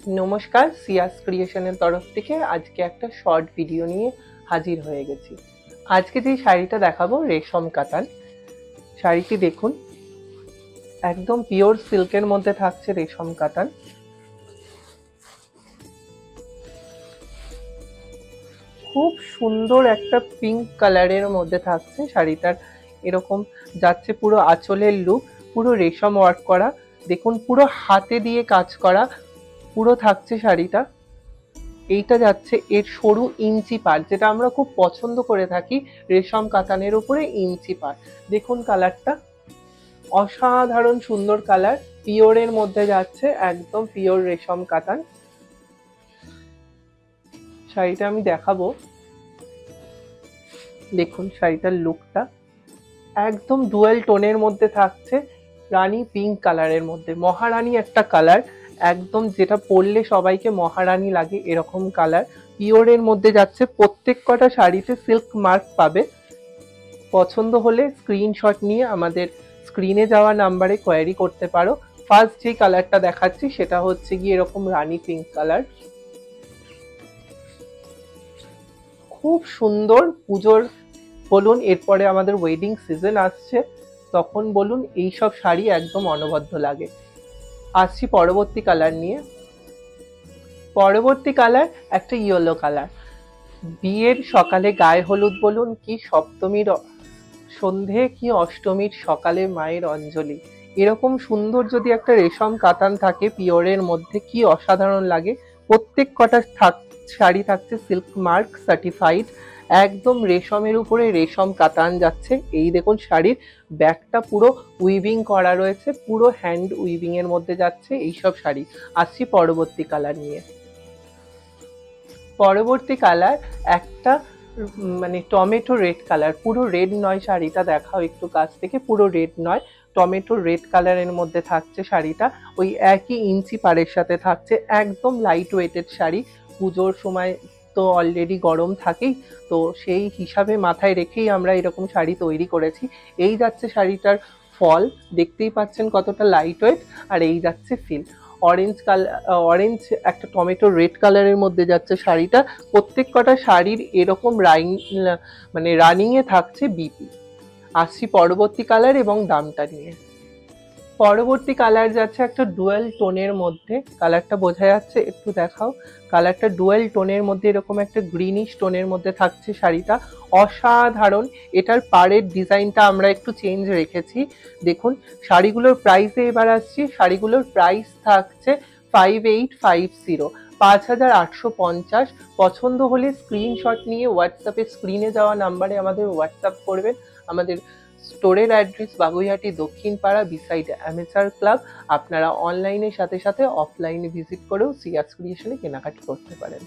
নমস্কার, সিয়াস ক্রিয়েশনের তরফ থেকে আজকে একটা শর্ট ভিডিও নিয়ে হাজির হয়ে গেছি। আজকে যে শাড়িটা দেখাবো রেশম কাতান শাড়িটি দেখুন, একদম পিওর সিল্কের মধ্যে থাকছে রেশম কাতান। খুব সুন্দর একটা পিঙ্ক কালারের মধ্যে থাকছে শাড়িটার, এরকম যাচ্ছে পুরো আঁচলের লুক, পুরো রেশম ওয়ার্ক করা। দেখুন পুরো হাতে দিয়ে কাজ করা পুরো থাকছে শাড়িটা। এইটা যাচ্ছে এর সরু ইঞ্চি পাড়, যেটা আমরা খুব পছন্দ করে থাকি রেশম কাতানের উপরে ইঞ্চি পাড়। দেখুন কালারটা অসাধারণ সুন্দর কালার, পিওরের মধ্যে যাচ্ছে, একদম পিওর রেশম কাতান। শাড়িটা আমি দেখাবো, দেখুন শাড়িটার লুকটা একদম ডুয়েল টোনের মধ্যে থাকছে, রানী পিঙ্ক কালারের মধ্যে, মহারানী একটা কালার, একদম যেটা পরলে সবাইকে মহারানী লাগে এরকম কালার। পিওরের মধ্যে যাচ্ছে, প্রত্যেক কটা শাড়িতে সিল্ক মার্ক পাবে। পছন্দ হলে স্ক্রিনশট নিয়ে আমাদের স্ক্রিনে যাওয়া নাম্বারে কোয়ারি করতে পারো। ফার্স্ট যে কালারটা দেখাচ্ছি সেটা হচ্ছে গিয়ে এরকম রানী পিঙ্ক কালার, খুব সুন্দর। পুজোর বলুন, এরপরে আমাদের ওয়েডিং সিজন আসছে, তখন বলুন এইসব শাড়ি একদম অনবদ্য লাগে। আসছি পরবর্তী কালার নিয়ে। পরবর্তী কালার একটা ইয়েলো কালার। বিয়ের সকালে গায়ে হলুদ বলুন, কি সপ্তমীর সন্ধে, কি অষ্টমীর সকালে মায়ের অঞ্জলি, এরকম সুন্দর যদি একটা রেশম কাতান থাকে পিওরের মধ্যে, কি অসাধারণ লাগে। প্রত্যেক কটা শাড়ি থাকছে সিল্ক মার্ক সার্টিফাইড, একদম রেশমের উপরে রেশম কাতান যাচ্ছে। এই দেখুন শাড়ির ব্যাকটা পুরো উইভিং করা রয়েছে, পুরো হ্যান্ড উইভিং এর মধ্যে যাচ্ছে এইসব শাড়ি। আসছি পরবর্তী কালার নিয়ে। পরবর্তী কালার একটা মানে টমেটো রেড কালার, পুরো রেড নয় শাড়িটা, দেখাও একটু কাছ থেকে, পুরো রেড নয়, টমেটো রেড কালারের মধ্যে থাকছে শাড়িটা। ওই একই ইঞ্চি পাড়ের সাথে থাকছে, একদম লাইট ওয়েটেড শাড়ি। পুজোর সময় তো অলরেডি গরম থাকেই, তো সেই হিসাবে মাথায় রেখেই আমরা এরকম শাড়ি তৈরি করেছি। এই যাচ্ছে শাড়িটার ফল, দেখতেই পাচ্ছেন কতটা লাইট ওয়েট, আর এই যাচ্ছে ফিল। অরেঞ্জ কালার, অরেঞ্জ একটা টমেটো রেড কালারের মধ্যে যাচ্ছে শাড়িটা। প্রত্যেক কটা শাড়ির এরকম মানে রানিং এ থাকছে বিপি। আসছি পরবর্তী কালার এবং দামটা নিয়ে। পরবর্তী কালার যাচ্ছে একটা ডুয়েল টোনের মধ্যে, কালারটা বোঝা যাচ্ছে, একটু দেখাও। কালারটা ডুয়েল টোনের মধ্যে এরকম একটা গ্রিনিশ টোনের মধ্যে থাকছে শাড়িটা, অসাধারণ। এটার পাড়ের ডিজাইনটা আমরা একটু চেঞ্জ রেখেছি। দেখুন শাড়িগুলোর প্রাইসে এবার আসছি। শাড়িগুলোর প্রাইস থাকছে 5850, 5850। পছন্দ হলে স্ক্রিনশট নিয়ে হোয়াটসঅ্যাপে স্ক্রিনে যাওয়া নাম্বারে আমাদের হোয়াটসঅ্যাপ করবেন। আমাদের স্টোরের address Baguiati Dakshinpara, beside amateur club. আপনারা অনলাইনের সাথে সাথে অফলাইনে ভিজিট করেও সিয়াস ক্রিয়েশনে কেনাকাটি করতে পারেন।